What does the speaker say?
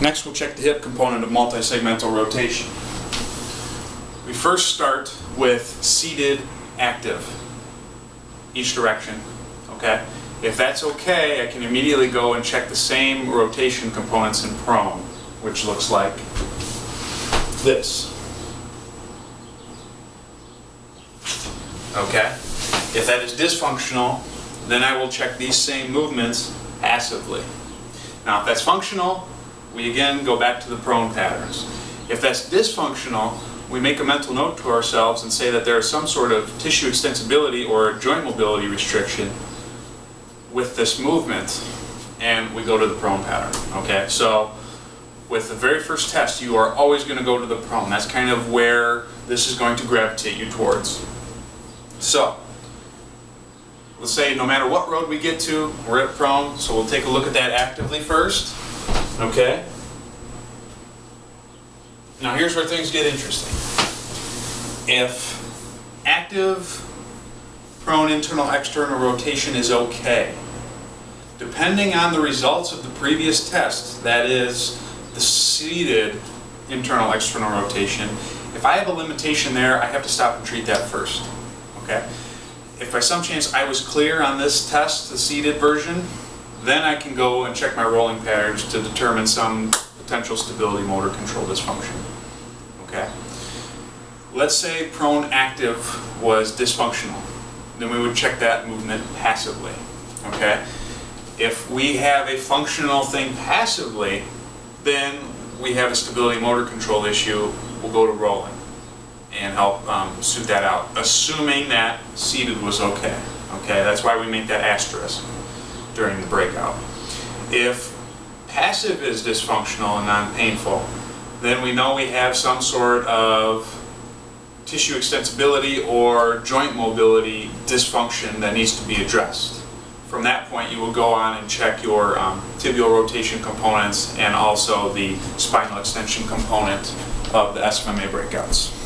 Next, we'll check the hip component of multi-segmental rotation. We first start with seated active, each direction. Okay? If that's okay, I can immediately go and check the same rotation components in prone, which looks like this. Okay? If that is dysfunctional, then I will check these same movements passively. Now, if that's functional, we again go back to the prone patterns. If that's dysfunctional, we make a mental note to ourselves and say that there is some sort of tissue extensibility or joint mobility restriction with this movement, and we go to the prone pattern. Okay, so with the very first test, you are always going to go to the prone. That's kind of where this is going to gravitate you towards. So let's say no matter what road we get to, we're at prone, so we'll take a look at that actively first. Okay? Now here's where things get interesting. If active prone internal-external rotation is okay, depending on the results of the previous test, that is the seated internal-external rotation, if I have a limitation there, I have to stop and treat that first. Okay? If by some chance I was clear on this test, the seated version, then I can go and check my rolling patterns to determine some potential stability motor control dysfunction. Okay? Let's say prone active was dysfunctional. Then we would check that movement passively. Okay? If we have a functional thing passively, then we have a stability motor control issue. We'll go to rolling and help suit that out, assuming that seated was okay. Okay, that's why we make that asterisk during the breakout. If passive is dysfunctional and non-painful, then we know we have some sort of tissue extensibility or joint mobility dysfunction that needs to be addressed. From that point, you will go on and check your tibial rotation components and also the spinal extension component of the SFMA breakouts.